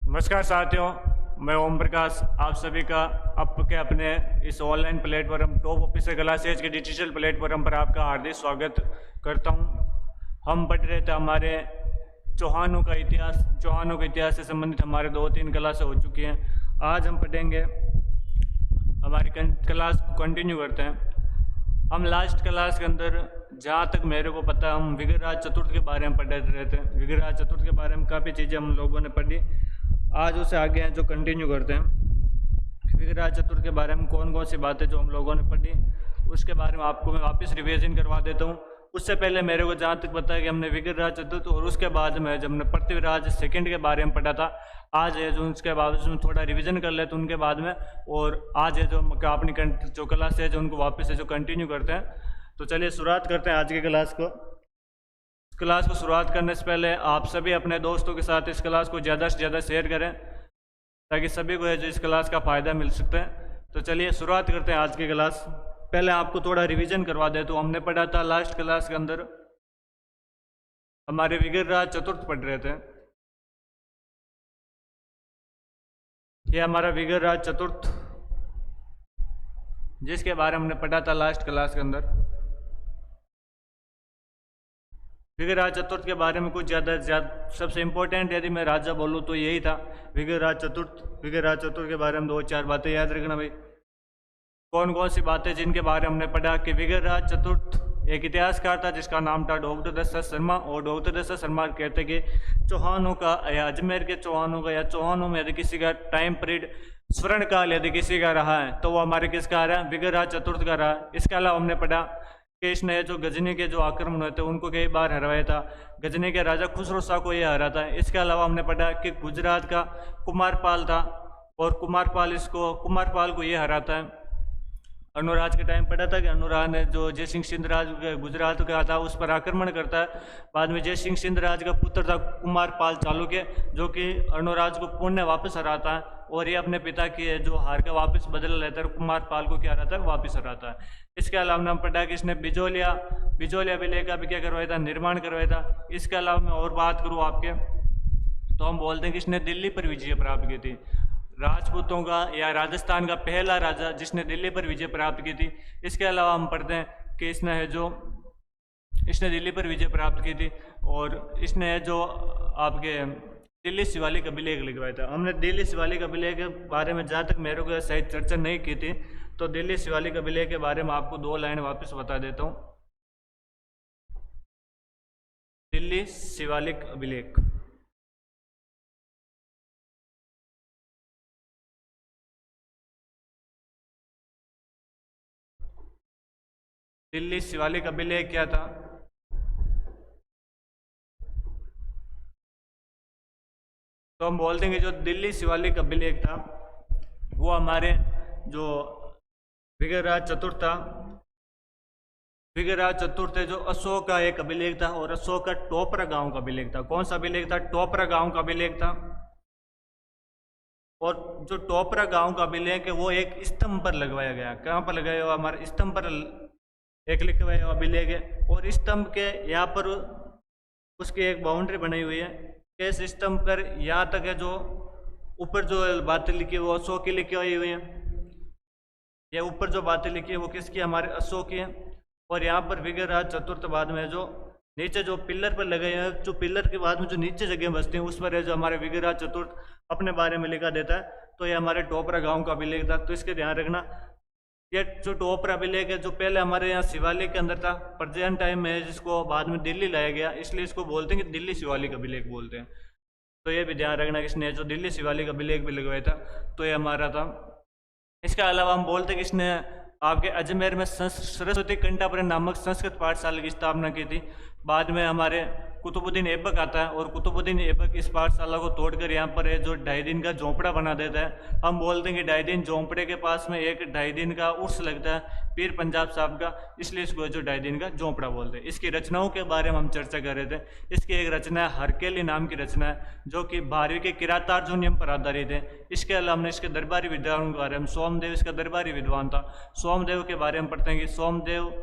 नमस्कार साथियों, मैं ओम प्रकाश आप सभी का आपके अपने इस online platform top officer classes के डिजिटल प्लेटफॉर्म पर आपका हार्दिक स्वागत करता हूं। हम पढ़ रहे थे हमारे चौहानों का इतिहास से संबंधित हमारे 2-3 क्लासें हो चुकी हैं। आज हम पढ़ेंगे, हमारी क्लास को कंटिन्यू करते हैं। हम लास्ट क्लास के अंदर जहाँ तक मेरे को पता हम विग्रहराज चतुर्थ के बारे में पढ़ रहे थे। विग्रहराज चतुर्थ के बारे में काफ़ी चीज़ें हम लोगों ने पढ़ी। आज उसे आगे हैं जो कंटिन्यू करते हैं। विग्रहराज चतुर्थ के बारे में कौन कौन सी बातें जो हम लोगों ने पढ़ी उसके बारे में आपको मैं वापस रिवीजन करवा देता हूँ। उससे पहले मेरे को जहाँ तक पता है कि हमने विग्रहराज चतुर्थ और उसके बाद में जब हमने पृथ्वीराज सेकंड के बारे में पढ़ा था, आज है जो उसके बाद में थोड़ा रिवीजन कर लेते उनके बाद में, और आज है जो अपनी जो क्लास है जो उनको वापस है जो कंटिन्यू करते हैं। तो चलिए शुरुआत करते हैं आज की क्लास को शुरुआत करने से पहले आप सभी अपने दोस्तों के साथ इस क्लास को ज़्यादा से ज़्यादा शेयर करें ताकि सभी को है जो इस क्लास का फ़ायदा मिल सकता है। तो चलिए शुरुआत करते हैं आज की क्लास। पहले आपको थोड़ा रिवीजन करवा दे तो हमने पढ़ा था लास्ट क्लास के अंदर हमारे विग्रहराज चतुर्थ पढ़ रहे थे। ये हमारा विग्रहराज चतुर्थ जिसके बारे में हमने पढ़ा था लास्ट क्लास के अंदर। विग्रहराज चतुर्थ के बारे में कुछ ज़्यादा सबसे इम्पोर्टेंट यदि मैं राजा बोलूँ तो यही था विग्रहराज चतुर्थ के बारे में 2-4 बातें याद रखना भाई। कौन कौन सी बातें जिनके बारे में हमने पढ़ा कि विग्रहराज चतुर्थ एक इतिहासकार था जिसका नाम था डॉक्टर दशरथ शर्मा, और डॉक्टर दशरथ शर्मा कहते कि चौहानों का या अजमेर के चौहानों का या चौहानों में यदि किसी का टाइम पीरियड स्वर्ण काल यदि किसी का रहा है तो वो हमारे किसका रहा है, विग्रहराज चतुर्थ का रहा है। इसके अलावा हमने पढ़ा कि इसने जो गजनी के जो आक्रमण हुए थे उनको कई बार हरवाया था। गजनी के राजा खुसरो शाह को ये हरा था। इसके अलावा हमने पढ़ा कि गुजरात का कुमारपाल था और कुमारपाल को ये हराता है। अनुराज के टाइम पढ़ा था कि अनुराज ने जो जय सिंह सिंधराज गुजरात का था उस पर आक्रमण करता है। बाद में जय सिंह सिंधराज का पुत्र था कुमारपाल चालुक्य जो कि अनुराज को पुण्य वापस हराता है, और ये अपने पिता की जो हार का वापस बदला लेता है, कुमारपाल को क्या हराता है, वापस हराता है। इसके अलावा हम पढ़ा कि इसने बिजोलिया विलय का भी क्या करवाया था, निर्माण करवाया था। इसके अलावा मैं और बात करूँ आपके तो हम बोलते हैं कि इसने दिल्ली पर विजय प्राप्त की थी। राजपूतों का या राजस्थान का पहला राजा जिसने दिल्ली पर विजय प्राप्त की थी। इसके अलावा हम पढ़ते हैं कि इसने दिल्ली पर विजय प्राप्त की थी, और इसने जो आपके दिल्ली शिवालिक अभिलेख लिखवाया था। हमने दिल्ली शिवालिक अभिलेख के बारे में जहाँ तक मेरे को शायद चर्चा नहीं की थी, तो दिल्ली शिवालिक अभिलेख के बारे में आपको 2 लाइन वापस बता देता हूँ। दिल्ली शिवालिक अभिलेख, दिल्ली शिवालिक अभिलेख क्या था? तो हम बोलते हैं कि जो दिल्ली शिवालिक अभिलेख था वो हमारे जो विग्रहराज चतुर्थ है जो अशोक का एक अभिलेख था, और अशोक का टोपरा गांव का अभिलेख था। कौन सा अभिलेख था? टोपरा गांव का अभिलेख था। और जो टोपरा गांव का अभिलेख है वो एक स्तंभ पर लगवाया गया। कहाँ पर लगाया हुआ? हमारे स्तंभ पर एक लिखवाया हुआ अभिलेख है, और स्तंभ के यहाँ पर उसकी एक बाउंड्री बनाई हुई है। इस स्तंभ पर यहाँ तक है जो ऊपर जो बातें लिखी है वो अशोक की लिखी हुई है। ये ऊपर जो बातें लिखी है वो किसकी? हमारे अशोक की है। और यहाँ पर विग्रहराज चतुर्थ बाद में जो नीचे जो पिलर पर लगे हैं, जो पिलर के बाद में जो नीचे जगह बसती हैं उस पर है जो हमारे विग्रहराज चतुर्थ अपने बारे में लिखा देता है। तो ये हमारे टोपरा गांव का अभिलेख था, तो इसके ध्यान रखना। ये जो टोपरा अभिलेख है जो पहले हमारे यहाँ शिवालिक के अंदर था, प्रेजेंट टाइम में जिसको बाद में दिल्ली लाया गया, इसलिए इसको बोलते हैं कि दिल्ली शिवालिक अभिलेख बोलते हैं। तो ये भी ध्यान रखना कि इसने जो दिल्ली शिवालिक अभिलेख भी लगवाया था तो ये हमारा था। इसके अलावा हम बोलते हैं कि इसने आपके अजमेर में सरस्वती कंठापुरी नामक संस्कृत पाठशाला की स्थापना की थी। बाद में हमारे कुतुबुद्दीन ऐबक आता है, और कुतुबुद्दीन ऐबक इस पाठशाला को तोड़कर यहाँ पर है जो 2.5 दिन का झोंपड़ा बना देता है। हम बोलते हैं कि 2.5 दिन झोंपड़े के पास में एक 2.5 दिन का उर्स लगता है पीर पंजाब साहब का, इसलिए इसको जो 2.5 दिन का झोंपड़ा बोलते हैं। इसकी रचनाओं के बारे में हम चर्चा कर रहे थे। इसकी एक रचना है हरकेली नाम की रचना है जो कि 12वीं के किरातार्जुनियम पर आधारित है। इसके अलावा हमने इसके दरबारी विद्वानों के बारे में, सोमदेव इसका दरबारी विद्वान था। सोमदेव के बारे में पढ़ते हैं कि सोमदेव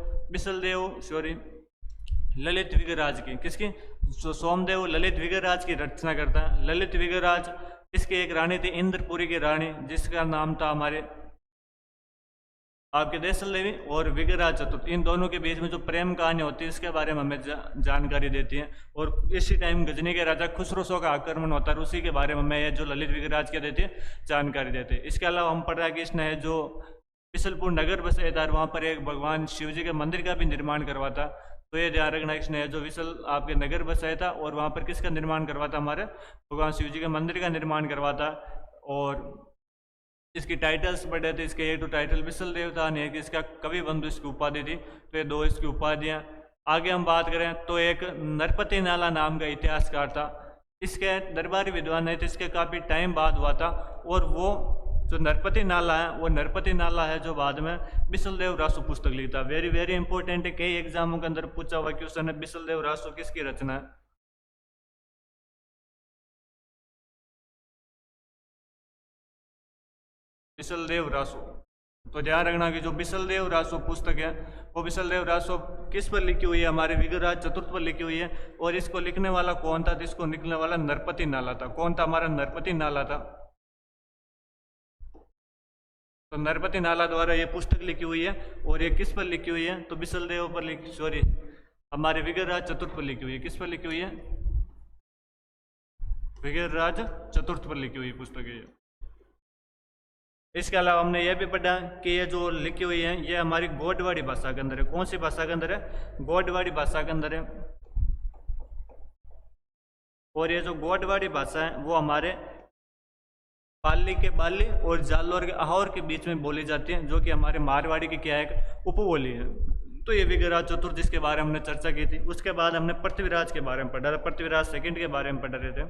ललित विग्रहराज की, किसकी? सोमदेव ललित विग्रहराज की रचना करता है। ललित विग्रहराज इस किसकी एक रानी थी, इंद्रपुरी की रानी, जिसका नाम था हमारे आपके देसल देवी और विग्रहराज चतुर्थ। इन दोनों के बीच में जो प्रेम कहानी होती है इसके बारे में हमें जानकारी देती है। और इसी टाइम गजनी के राजा खुसरो शा का आक्रमण होता है, उसी के बारे में हमें जो ललित विग्रहराज क्या देती है, जानकारी देते हैं। इसके अलावा हम पढ़ रहा है कि इसने जो बिसलपुर नगर बसाया था, वहाँ पर एक भगवान शिव जी के मंदिर का भी निर्माण करवाता। तो ये ध्यान रखना, इसने जो विसल आपके नगर बसाया था और वहाँ पर किसका निर्माण करवाता, हमारे भगवान शिव जी के मंदिर का निर्माण करवाता। और इसकी टाइटल्स पढ़े थे, इसके एक तो टाइटल विसल देवता ने, कि इसका कवि बंधु इसकी उपाधि थी, तो ये दो इसकी उपाधियाँ। आगे हम बात करें तो एक नरपति नाला नाम का इतिहासकार था, इसके दरबारी विद्वान नहीं थे, इसके काफ़ी टाइम बाद हुआ था। और वो जो नरपति नाला है, वो नरपति नाला है जो बाद में बिसलदेव रासु पुस्तक लिखता। वेरी वेरी इंपॉर्टेंट है, कई एग्जामों के अंदर पूछा हुआ क्वेश्चन है, बिसलदेव रासु किसकी रचना है। बिसलदेव रासु, तो ध्यान रखना कि जो बिसलदेव रासु पुस्तक है वो बिसलदेव रासु किस पर लिखी हुई है, हमारे विग्रहराज चतुर्थ पर लिखी हुई है। और इसको लिखने वाला कौन था, इसको लिखने वाला नरपति नाला था। कौन था, हमारा नरपति नाला था। तो नरपति नाला द्वारा ये पुस्तक लिखी हुई है। और ये किस पर लिखी हुई है, तो बिसलदेव पर लिखी, सॉरी हमारे विग्रहराज चतुर्थ पर लिखी हुई है। किस पर लिखी हुई है, विग्रहराज चतुर्थ पर लिखी हुई पुस्तक है। इसके अलावा हमने यह भी पढ़ा कि ये जो लिखी हुई है ये हमारी गोडवाड़ी भाषा के अंदर है। कौन सी भाषा के अंदर है, गोडवाड़ी भाषा के अंदर है। और ये जो गोडवाड़ी भाषा है वो हमारे पाली के बाली और जालोर के अहोर के बीच में बोली जाती है, जो कि हमारे मारवाड़ी की क्या है, उपबोली है। तो ये विग्रहराज चतुर्थ जिसके बारे में हमने चर्चा की थी। उसके बाद हमने पृथ्वीराज के बारे में पढ़ा था, पृथ्वीराज सेकंड के बारे में पढ़ रहे थे।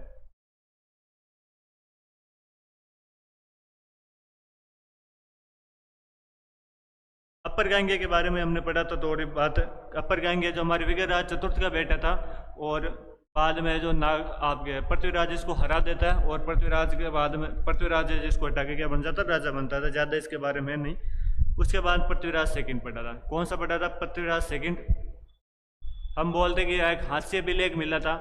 अपर गांगे के बारे में हमने पढ़ा था थोड़ी बात। अपर गांगे जो हमारे विग्रहराज चतुर्थ का बेटा था, और बाद में जो नाग आपके पृथ्वीराज इसको हरा देता है, और पृथ्वीराज के बाद में पृथ्वीराज जिसको हटा के क्या बन जाता, राजा बनता था। ज़्यादा इसके बारे में नहीं। उसके बाद पृथ्वीराज सेकंड पढ़ा था। कौन सा पढ़ा था, पृथ्वीराज सेकंड। हम बोलते कि एक हास्य विलेख मिला था,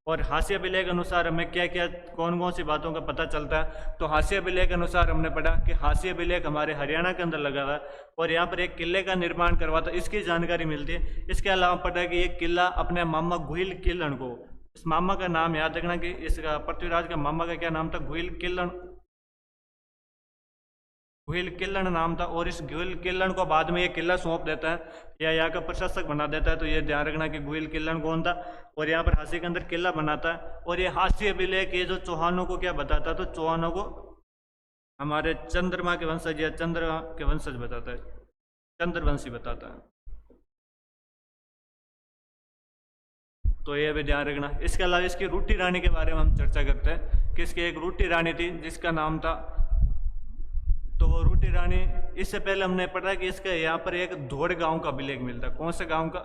और हास्य विलेख के अनुसार हमें क्या क्या कौन कौन सी बातों का पता चलता है। तो हास्य विलेख के अनुसार हमने पढ़ा कि हास्य विलेख हमारे हरियाणा के अंदर लगा हुआ है, और यहाँ पर एक किले का निर्माण करवाता, इसकी जानकारी मिलती है। इसके अलावा पढ़ा कि ये किला अपने मामा गुहिल किलन को, इस मामा का नाम याद रखना कि इसका पृथ्वीराज का मामा का क्या नाम था, गुहिल किलन, गुहिल किलन नाम था। और इस गुहिल किलन को बाद में ये किला सौंप देता है या यहाँ का प्रशासक बना देता है। तो ये ध्यान रखना कि गुहिल किलन कौन था, और यहाँ पर हास्य के अंदर किला बनाता है। और ये हास्य विलेख ये जो चौहानों को क्या बताता है, तो चौहानों को हमारे चंद्रमा के वंशज या चंद्रमा के वंशज बताता है, चंद्रवंशी बताता है। तो ये भी ध्यान रखना। इसके अलावा इसकी रूटी रानी के बारे में हम चर्चा करते हैं कि इसकी एक रूटी रानी थी जिसका नाम था, तो वो रूटी रानी, इससे पहले हमने पढ़ा कि इसका यहाँ पर एक धौड़ गांव का अभिलेख मिलता है। कौन से गांव का,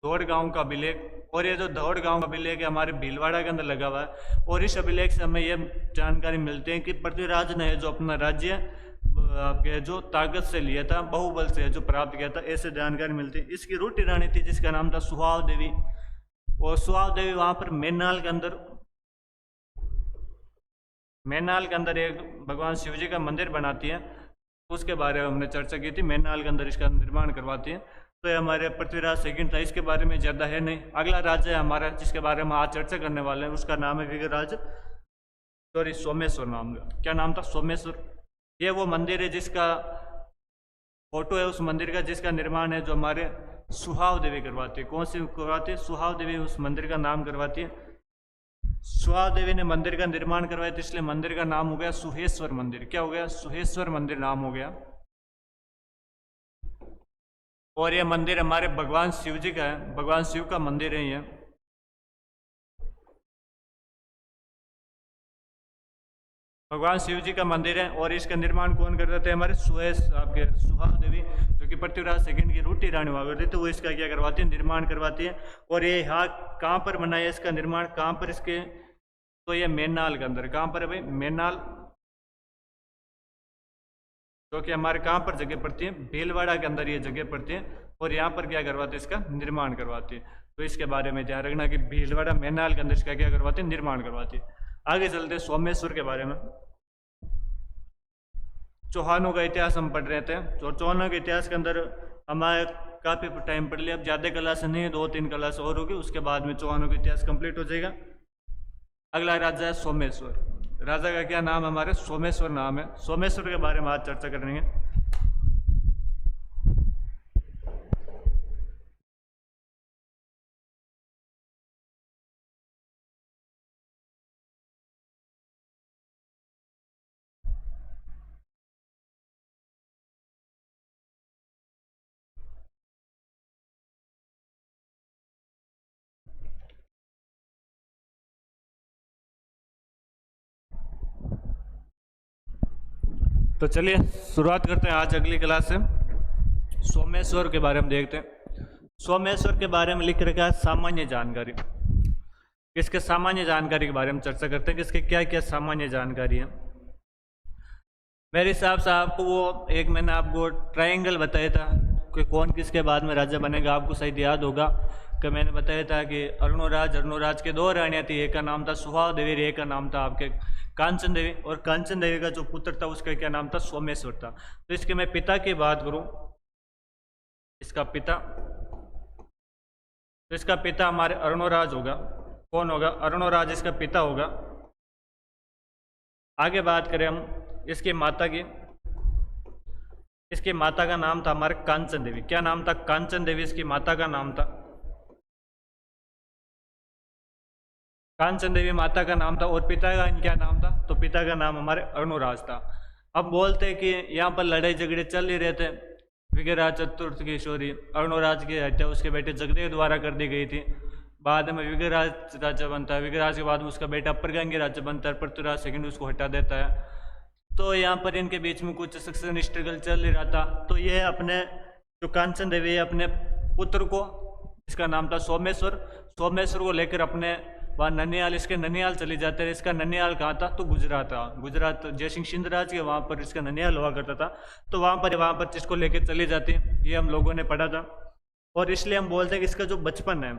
धौड़ गांव का अभिलेख। और ये जो धौड़ गांव का अभिलेख है हमारे भीलवाड़ा के अंदर लगा हुआ है। और इस अभिलेख से हमें यह जानकारी मिलती है कि पृथ्वीराज ने जो अपना राज्य आपके जो ताकत से लिया था, बहुबल से जो प्राप्त किया था, ऐसे जानकारी मिलती है। इसकी रूटी रानी थी जिसका नाम था सुहाव देवी। और सुहाव देवी वहाँ पर मैनाल के अंदर, मैनाल के अंदर एक भगवान शिव जी का मंदिर बनाती है, उसके बारे में हमने चर्चा की थी। मैनाल के अंदर इसका निर्माण करवाती है। तो ये हमारे पृथ्वीराज सेकंड था। इसके बारे में ज़्यादा है नहीं। अगला राज्य है हमारा जिसके बारे में आज चर्चा करने वाले हैं, उसका नाम है विग्रहराज, सॉरी सोमेश्वर नाम का। क्या नाम था, सोमेश्वर। ये वो मंदिर है जिसका फोटो है उस मंदिर का, जिसका निर्माण है जो हमारे सुहाव देवी करवाती है। कौन सी करवाती है, सुहाव देवी उस मंदिर का नाम करवाती है। सुहाव देवी ने मंदिर का निर्माण करवाया, तो इसलिए मंदिर का नाम हो गया सुहेश्वर मंदिर। क्या हो गया, सुहेश्वर मंदिर नाम हो गया। और यह मंदिर हमारे भगवान शिव जी का है, भगवान शिव का मंदिर है ये। भगवान शिव जी का मंदिर है। और इसका निर्माण कौन करते थे, हमारे आपके सुहाव देवी, जो कि पृथ्वीराज सेकंड की रूटी रानी हुआ करती, तो वो इसका क्या करवाती है, निर्माण करवाती है। और ये यहाँ कहाँ पर बना है इसका निर्माण, कहाँ पर इसके, तो ये मैनाल के अंदर। कहाँ पर है भाई, मैनाल, जो कि हमारे कहाँ पर जगह पड़ती है, भीलवाड़ा के अंदर ये जगह पड़ती है। और यहाँ पर क्या करवाते हैं, इसका निर्माण करवाती है। तो इसके बारे में ध्यान रखना कि भीलवाड़ा मैनाल के अंदर इसका क्या करवाती है, निर्माण करवाती है। आगे चलते हैं सोमेश्वर के बारे में। चौहानों का इतिहास हम पढ़ रहे थे, तो चौहानों के इतिहास के अंदर हमारे काफ़ी टाइम पढ़ लिया। अब ज़्यादा क्लास नहीं है, 2-3 क्लास और होगी, उसके बाद में चौहानों का इतिहास कंप्लीट हो जाएगा। अगला राजा है सोमेश्वर। राजा का क्या नाम है? हमारे सोमेश्वर नाम है। सोमेश्वर के बारे में आज चर्चा करेंगे। तो चलिए शुरुआत करते हैं आज अगली क्लास से। सोमेश्वर के बारे में देखते हैं। सोमेश्वर के बारे में लिख रखा है सामान्य जानकारी। किसके सामान्य जानकारी के बारे में चर्चा करते हैं, किसके क्या क्या सामान्य जानकारी है। मेरे हिसाब से आपको वो एक मैंने आपको ट्रायंगल बताया था कि कौन किसके बाद में राजा बनेगा। आपको शायद याद होगा कि मैंने बताया था कि अरुणोराज के 2 रानियाँ थी। एक का नाम था सुहा देवी, एक का नाम था आपके कांचन देवी, और कांचन देवी का जो पुत्र था उसका क्या नाम था? सोमेश्वर था। तो इसके मैं पिता की बात करूं, इसका पिता, तो इसका पिता हमारे अरुणोराज होगा। कौन होगा? अरुणोराज इसका पिता होगा। आगे बात करें हम इसकी माता की, इसकी माता का नाम था हमारे कांचन देवी। क्या नाम था? कांचन देवी इसकी माता का नाम था। कांचन देवी माता का नाम था। और पिता का क्या नाम था? तो पिता का नाम हमारे अरुणोराज था। अब बोलते हैं कि यहाँ पर लड़ाई झगड़े चल ही रहे थे। विग्रहराज चतुर्थ की शौरी अरुणोराज की हत्या उसके बेटे जगदेव द्वारा कर दी गई थी। बाद में विग्रहराज राजा बनता है। विग्रहराज के बाद में उसका बेटा अप्रगंगी राजा बनता है। पृथ्वीराज सेकंड उसको हटा देता है। तो यहाँ पर इनके बीच में कुछ सक्सेशन स्ट्रगल चल ही रहा था। तो ये अपने जो कांचन देवी है अपने पुत्र को, इसका नाम था सोमेश्वर, सोमेश्वर को लेकर अपने वहाँ ननियाल, इसके ननियाल चले जाते हैं। इसका ननियाल कहाँ था? तो गुजरात था। गुजरात जयसिंह सिंधराज के वहाँ पर इसका ननियाल हुआ करता था। तो वहाँ पर इसको लेकर चले जाते हैं। ये हम लोगों ने पढ़ा था। और इसलिए हम बोलते हैं कि इसका जो बचपन है,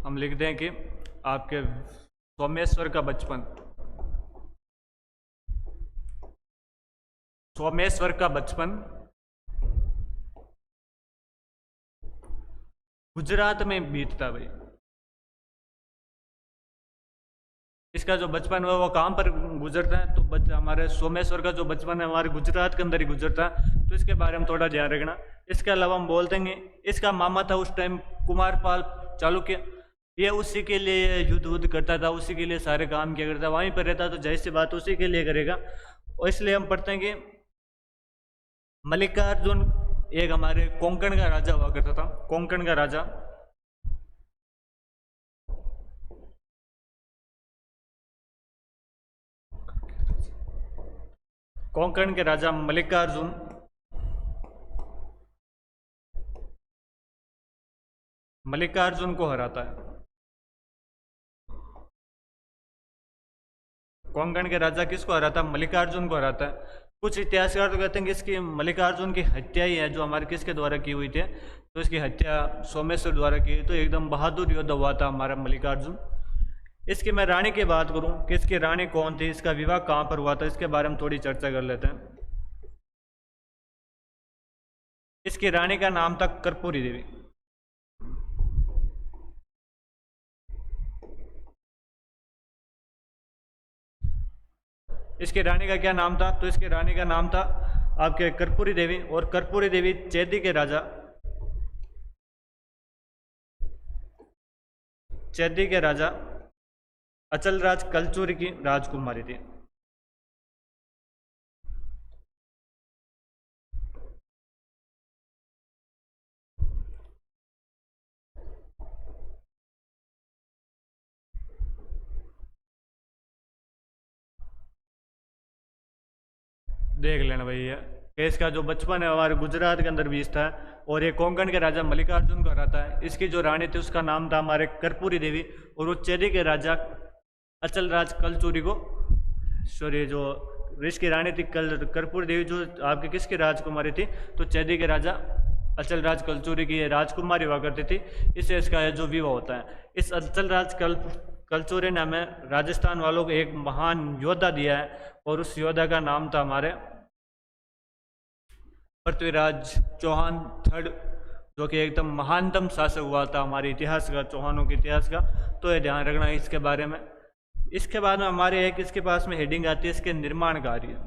हम लिख दें कि आपके सोमेश्वर का बचपन, सोमेश्वर का बचपन गुजरात में बीतता। भाई इसका जो बचपन हुआ वो कहाँ पर गुजरता है? तो हमारे सोमेश्वर का जो बचपन है हमारे गुजरात के अंदर ही गुजरता है। तो इसके बारे में थोड़ा ध्यान रखना। इसके अलावा हम बोल देंगे इसका मामा था उस टाइम कुमारपाल चालुक्य। ये उसी के लिए युद्ध करता था, उसी के लिए सारे काम किया करता, वहीं पर रहता। तो जाहिर सी बात उसी के लिए करेगा। और इसलिए हम पढ़ते हैं कि मल्लिकार्जुन एक हमारे कोंकण का राजा हुआ करता था। कोंकण का राजा, कोंकण के राजा मल्लिकार्जुन को हराता है। कोंकण के राजा किसको हराता है? मल्लिकार्जुन को हराता है। कुछ इतिहासकार तो कहते हैं कि इसकी मल्लिकार्जुन की हत्या ही है जो हमारे किसके द्वारा की हुई थी? तो इसकी हत्या सोमेश्वर द्वारा की। तो एकदम बहादुर योद्धा हुआ था हमारा मल्लिकार्जुन। इसकी मैं रानी की बात करूं कि इसकी रानी कौन थी, इसका विवाह कहां पर हुआ था, इसके बारे में थोड़ी चर्चा कर लेते हैं। इसकी रानी का नाम था कर्पूरी देवी। इसकी रानी का क्या नाम था? तो इसकी रानी का नाम था आपके कर्पूरी देवी। और कर्पूरी देवी चैदी के राजा, चैदी के राजा अचलराज कलचुरी की राजकुमारी थी। देख लेना भैया कि इसका जो बचपन है हमारे गुजरात के अंदर बीतता है। और ये कोंकण के राजा मल्लिकार्जुन को हराता है। इसकी जो रानी थी उसका नाम था हमारे कर्पूरी देवी। और वो चेदी के राजा अचलराज कलचुरी को, सॉरी, जो इसकी रानी थी कर्पूरी देवी जो आपके किसकी राजकुमारी थी? तो चेदी के राजा अचल राज कलचुरी की ये राजकुमारी हुआ करती थी, इससे इसका जो विवाह होता है। इस अचल राज कलचुरी ने हमें राजस्थान वालों को एक महान योद्धा दिया है, और उस योद्धा का नाम था हमारे पृथ्वीराज चौहान थर्ड, जो कि एकदम महानतम शासक हुआ था हमारे इतिहास का, चौहानों के इतिहास का। तो ये ध्यान रखना है इसके बारे में। इसके बाद में हमारे एक इसके पास में हेडिंग आती है इसके निर्माण कार्य।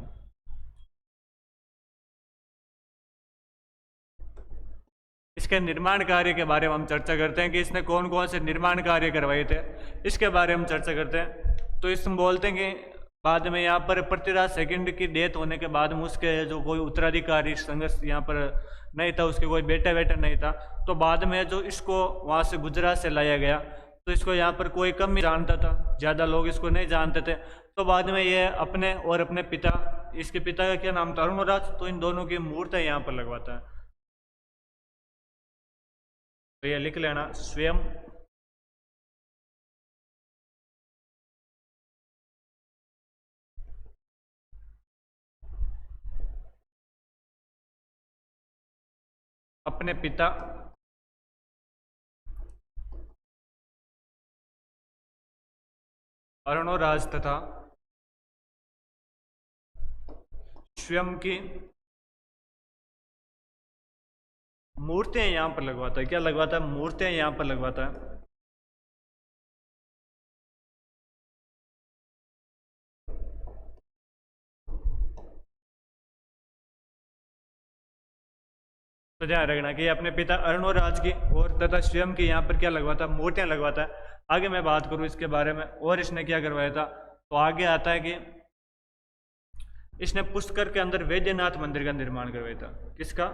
इसके निर्माण कार्य के बारे में हम चर्चा करते हैं कि इसने कौन कौन से निर्माण कार्य करवाए थे, इसके बारे में चर्चा करते हैं। तो इसमें बोलते हैं कि बाद में यहाँ पर पृथ्वीराज सेकंड की डेथ होने के बाद में उसके जो कोई उत्तराधिकारी संघर्ष यहाँ पर नहीं था, उसके कोई बेटा बेटा नहीं था, तो बाद में जो इसको वहाँ से गुजरात से लाया गया, तो इसको यहाँ पर कोई कम ही जानता था, ज़्यादा लोग इसको नहीं जानते थे। तो बाद में ये अपने और अपने पिता, इसके पिता का क्या नाम था, अरुणराज, तो इन दोनों की मूर्तियाँ यहाँ पर लगवाता है। तो ये लिख लेना, स्वयं अपने पिता अरुणराज तथा स्वयं की मूर्तियां यहां पर लगवाता है। क्या लगवाता है? मूर्तियां यहां पर लगवाता है। तो ध्यान रखना कि अपने पिता अरुणराज की और तथा स्वयं की यहाँ पर क्या लगवाता है, मूर्तियां लगवाता है। आगे मैं बात करूं इसके बारे में और इसने क्या करवाया था, तो आगे आता है कि इसने पुष्कर के अंदर वैद्यनाथ मंदिर का निर्माण करवाया था। किसका?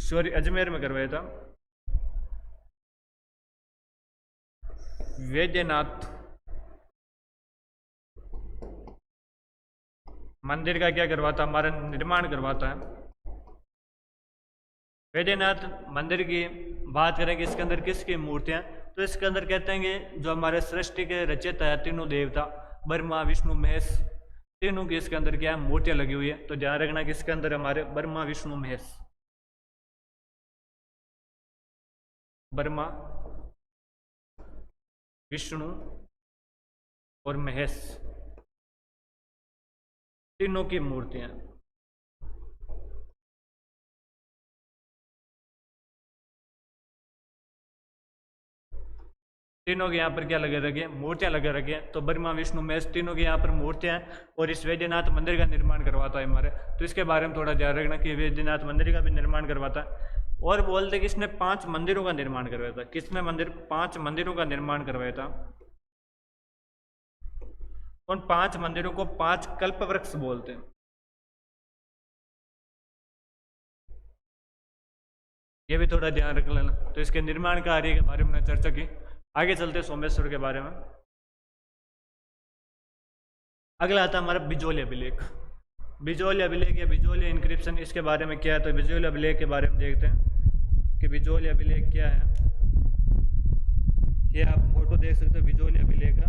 सॉरी, अजमेर में करवाया था। वैद्यनाथ मंदिर का क्या करवाता, हमारा निर्माण करवाता है। वैद्यनाथ मंदिर की बात करें कि इसके अंदर किसकी मूर्तियां, तो इसके अंदर कहते हैं कि जो हमारे सृष्टि के रचयिता है, तीनों देवता ब्रह्मा विष्णु महेश, तीनों की इसके अंदर क्या है, मूर्तियां लगी हुई है। तो ध्यान रखना कि इसके अंदर हमारे ब्रह्मा विष्णु महेश, ब्रह्मा विष्णु और महेश, तीनों की मूर्तियां। तीनों के यहाँ पर क्या लगे रखे, मूर्तियां लगे रखे हैं। तो ब्रह्मा विष्णु महेश तीनों के यहाँ पर मूर्तियां हैं, और इस वैद्यनाथ मंदिर का निर्माण करवाता है हमारे। तो इसके बारे में थोड़ा ध्यान रखना कि वैद्यनाथ मंदिर का भी निर्माण करवाता है। और बोलते कि इसने 5 मंदिरों का निर्माण करवाया था। किसने 5 मंदिरों का निर्माण करवाया था। उन 5 मंदिरों को 5 कल्प वृक्ष बोलते हैं। ये भी थोड़ा ध्यान रख लेना। तो इसके निर्माण कार्य के बारे में चर्चा की। आगे चलते सोमेश्वर के बारे में। अगला आता है हमारा बिजोली अभिलेख। बिजोली अभिलेख या बिजोली इंक्रिप्शन, इसके बारे में क्या है, तो बिजोली अभिलेख के बारे में देखते हैं कि बिजोली अभिलेख क्या है। ये आप फोटो देख सकते हो बिजोली अभिलेख का।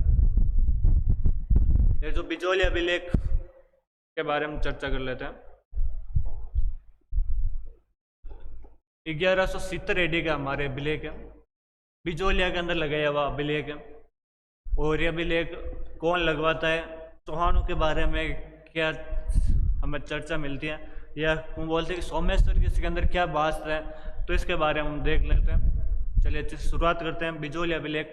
ये जो बिजोली अभिलेख के बारे में चर्चा कर लेते हैं। 1170 एडी का हमारे अभिलेख है, बिजोलिया के अंदर लगाया हुआ अभिलेख है। और ये अभिलेख कौन लगवाता है, चौहानों के बारे में क्या हमें चर्चा मिलती है, या हम बोलते हैं कि सोमेश्वर की इसके अंदर क्या बात है, तो इसके बारे में हम देख लेते हैं। चलिए शुरुआत करते हैं। बिजोलिया अभिलेख,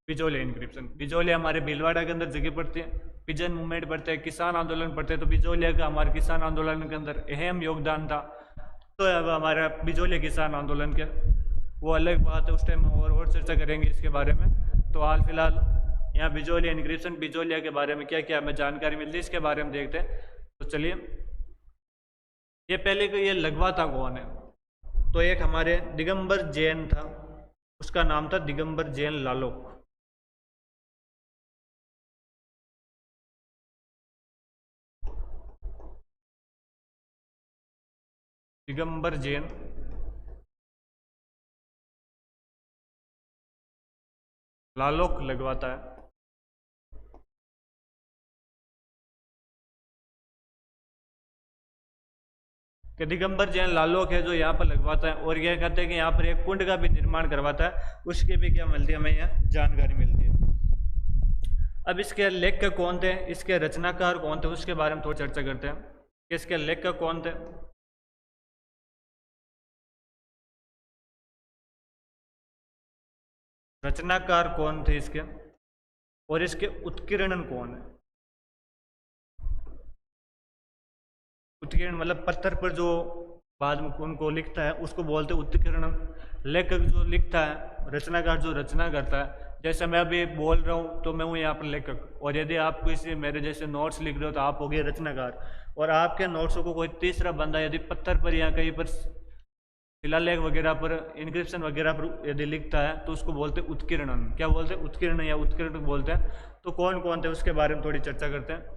बिजोलिया इंक्रिप्शन। बिजोलिया हमारे भीलवाड़ा के अंदर जगह पड़ती है। पिजन मूवमेंट पढ़ते हैं, किसान आंदोलन पढ़ते हैं, तो बिजोलिया का हमारे किसान आंदोलन के अंदर अहम योगदान था। तो अब हमारा बिजोलिया किसान आंदोलन के वो अलग बात है, उस टाइम और चर्चा करेंगे इसके बारे में। तो हाल फिलहाल यहाँ बिजोलिया इंक्रिप्शन, बिजोलिया के बारे में क्या क्या हमें जानकारी मिलती है, इसके बारे में देखते हैं। तो चलिए, ये पहले को ये लगवाता कौन है, तो एक हमारे दिगंबर जैन था, उसका नाम था दिगंबर जैन लालोक। दिगंबर जैन लालोक लगवाता है। कि दिगंबर जैन लालोक है जो यहाँ पर लगवाता है, और यह कहते हैं कि यहाँ पर एक कुंड का भी निर्माण करवाता है, उसकी भी क्या मिलती है हमें यहाँ जानकारी मिलती है। अब इसके लेखक कौन थे, इसके रचनाकार कौन थे, उसके बारे में थोड़ी चर्चा करते हैं कि इसके लेखक कौन थे। रचनाकार कौन थे इसके, और इसके उत्कीर्णन कौन है। उत्कीर्ण मतलब पत्थर पर जो बाद में उनको लिखता है उसको बोलते हैं उत्कीर्णन। लेखक जो लिखता है, रचनाकार जो रचना करता है, जैसे मैं अभी बोल रहा हूँ तो मैं हूँ यहाँ पर लेखक, और यदि आप किसी मेरे जैसे नोट्स लिख रहे हो तो आप हो गए रचनाकार, और आपके नोट्सों को कोई तीसरा बंदा यदि पत्थर पर या कहीं पर शिलालेख वगैरह पर इंक्रिप्शन वगैरह पर यदि लिखता है तो उसको बोलते हैं उत्कीर्णन। क्या बोलते हैं, उत्कीर्ण या उत्कीर्ण बोलते हैं। तो कौन कौन थे उसके बारे में थोड़ी चर्चा करते हैं।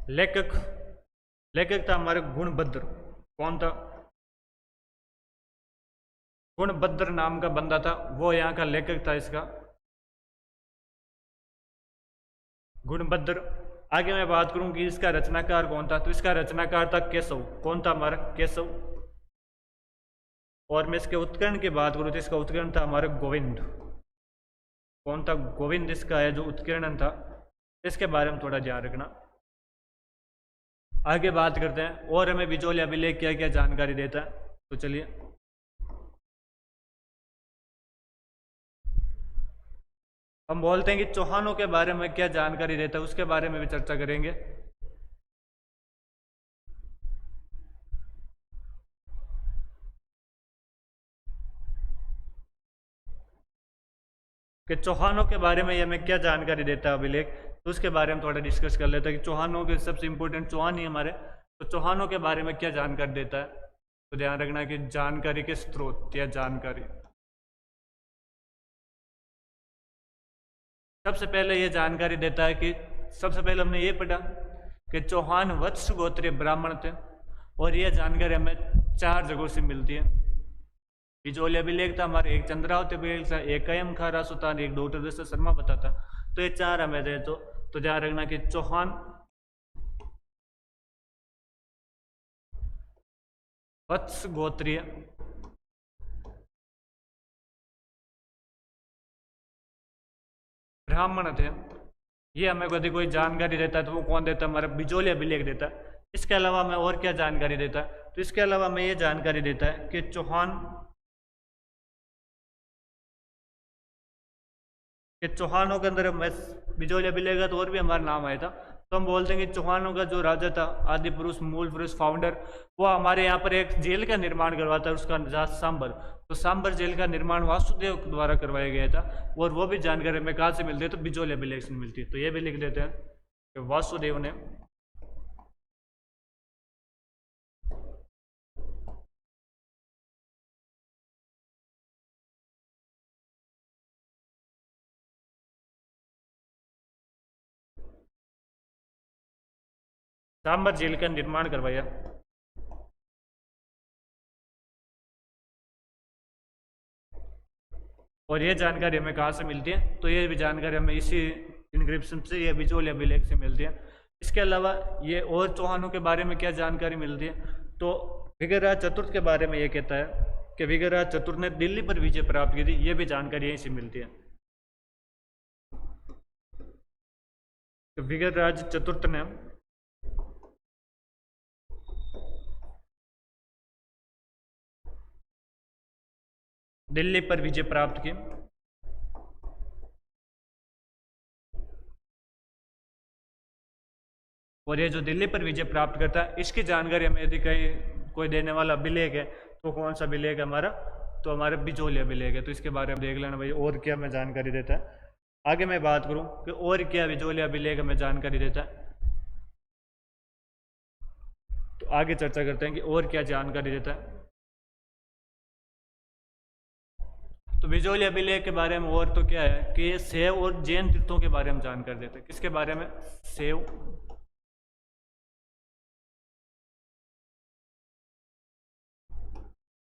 लेखक, लेखक था हमारे गुणभद्र। कौन था, गुणभद्र नाम का बंदा था, वो यहाँ का लेखक था इसका, गुणभद्र। आगे मैं बात करूं कि इसका रचनाकार कौन था, तो इसका रचनाकार था केशव। कौन था हमारा, केशव। और मैं इसके उत्कर्ण की बात करूं तो इसका उत्कर्ण था हमारा गोविंद। कौन था, गोविंद इसका है जो उत्कीर्णन था। इसके बारे में थोड़ा ध्यान रखना। आगे बात करते हैं और हमें बिजोलिया अभिलेख क्या क्या जानकारी देता है, तो चलिए। हम बोलते हैं कि चौहानों के बारे में क्या जानकारी देता है, उसके बारे में भी चर्चा करेंगे। कि चौहानों के बारे में ये हमें क्या जानकारी देता है अभिलेख, तो उसके बारे में थोड़ा डिस्कस कर लेते हैं कि चौहानों के सबसे इंपॉर्टेंट चौहान ही हमारे, तो चौहानों के बारे में क्या जानकारी देता है। तो ध्यान रखना कि जानकारी के स्रोत या जानकारी। सबसे पहले ये जानकारी देता है कि सबसे पहले हमने ये पढ़ा कि चौहान वत्स गोत्रीय ब्राह्मण थे, और ये जानकारी हमें 4 जगहों से मिलती है। बिजोलिया अभिलेख था हमारे, एक चंद्रावती अभिलेख था, एक कयम खारा सुल्तान, एक डॉक्टर दस्ता शर्मा बताता। तो ये 4 हमें दे तो ध्यान रखना कि चौहान वत्स गोत्रीय ब्राह्मण थे। ये हमें यदि कोई जानकारी देता है तो वो कौन देता है, हमारा बिजोलिया अभिलेख देता है। इसके अलावा हमें और क्या जानकारी देता है, तो इसके अलावा हमें ये जानकारी देता है कि चौहान कि चौहानों के अंदर बिजोलिया अभिलेख तो और भी हमारा नाम आया था। तो हम बोलते हैं कि चौहानों का जो राजा था, आदि पुरुष, मूल पुरुष, फाउंडर, वो हमारे यहाँ पर एक जेल का निर्माण करवाता है, उसका नाम सांबर। तो सांबर जेल का निर्माण वासुदेव द्वारा करवाया गया था, और वो भी जानकारी हमें कहाँ से मिलती है, तो बिजोलिया अभिलेख से मिलती है। तो ये भी लिख देते हैं कि वासुदेव ने सांबर जेल का निर्माण करवाया। और ये जानकारी हमें कहाँ से मिलती है, तो ये भी जानकारी हमें इसी इंक्रिप्शन से, ये बिजोलिया अभिलेख से मिलती है। इसके अलावा ये और चौहानों के बारे में क्या जानकारी मिलती है, तो विग्रहराज चतुर्थ के बारे में ये कहता है कि विग्रहराज चतुर्थ ने दिल्ली पर विजय प्राप्त की थी। ये भी जानकारी यहीं से मिलती है। तो विग्रहराज चतुर्थ ने दिल्ली पर विजय प्राप्त की। और ये जो दिल्ली पर विजय प्राप्त करता है, इसकी जानकारी हमें यदि कहीं कोई देने वाला अभिलेख है तो कौन सा अभिलेख है हमारा, तो हमारा बिजोलिया अभिलेख है। तो इसके बारे में देख लेना भाई, और क्या हमें जानकारी देता है। आगे मैं बात करूं कि और क्या बिजोलिया अभिलेख हमें जानकारी देता है, तो आगे चर्चा करते हैं कि और क्या जानकारी देता है। तो बिजोलिया अभिलेख के बारे में और तो क्या है कि ये शैव और जैन तीर्थों के बारे में जानकारी देता है। किसके बारे में, शैव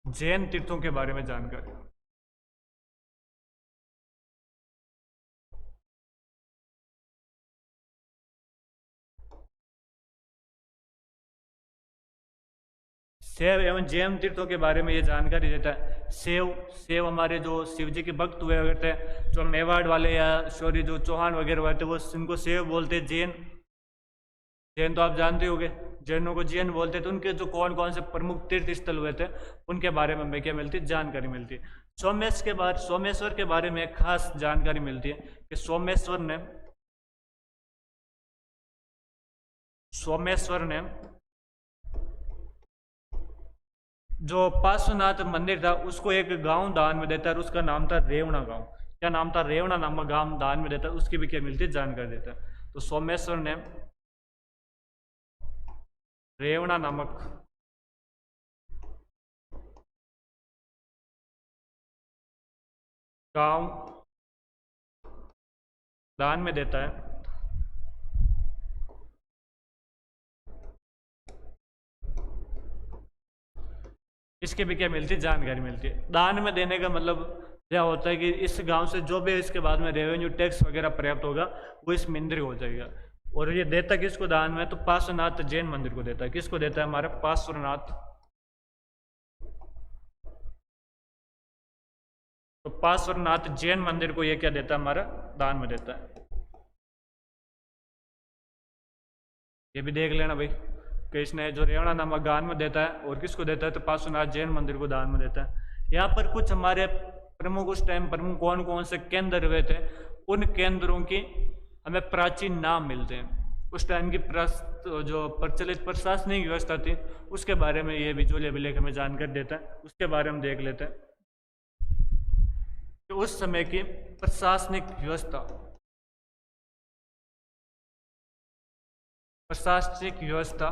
जैन तीर्थों के बारे में जानकारी। शैव एवं जैन तीर्थों के बारे में ये जानकारी देता है। शैव शैव हमारे जो शिव जी के भक्त हुए करते हैं, जो मेवाड़ वाले या सॉरी जो चौहान वगैरह होते हैं वो इनको शैव बोलते हैं। जैन जैन तो आप जानते होंगे, जैनों को जैन बोलते थे। उनके जो कौन कौन से प्रमुख तीर्थ स्थल हुए थे उनके बारे में हमें क्या मिलती है, जानकारी मिलती है। सोमेश्वर के बारे में एक खास जानकारी मिलती है कि सोमेश्वर ने जो पार्श्वनाथ मंदिर था उसको एक गांव दान में देता है, और उसका नाम था रेवणा गांव। क्या नाम था? रेवणा नामक गांव दान में देता है, उसकी भी क्या मिलती है, जानकारी देता है। तो सोमेश्वर ने रेवणा नामक गांव दान में देता है। इसके भी क्या मिलती है, जानकारी मिलती है। दान में देने का मतलब क्या होता है कि इस गांव से जो भी इसके बाद में रेवेन्यू टैक्स वगैरह प्राप्त होगा वो इस मंदिर को हो जाएगा। और ये देता किसको दान में? तो पार्श्वनाथ जैन मंदिर को देता है। किसको देता है? हमारा पार्श्वनाथ। तो पार्श्वनाथ जैन मंदिर को ये क्या देता है? हमारा दान में देता है। ये भी देख लेना भाई कि इसने जो रेवणा नामक दान में देता है, और किसको देता है? तो पार्श्वनाथ जैन मंदिर को दान में देता है। यहाँ पर कुछ हमारे प्रमुख उस टाइम प्रमुख कौन कौन से केंद्र हुए थे, उन केंद्रों की हमें प्राचीन नाम मिलते हैं। उस टाइम की जो प्रचलित प्रशासनिक व्यवस्था थी उसके बारे में ये बिजोली अभिलेख हमें जानकारी देता है। उसके बारे में देख लेते हैं कि उस समय की प्रशासनिक व्यवस्था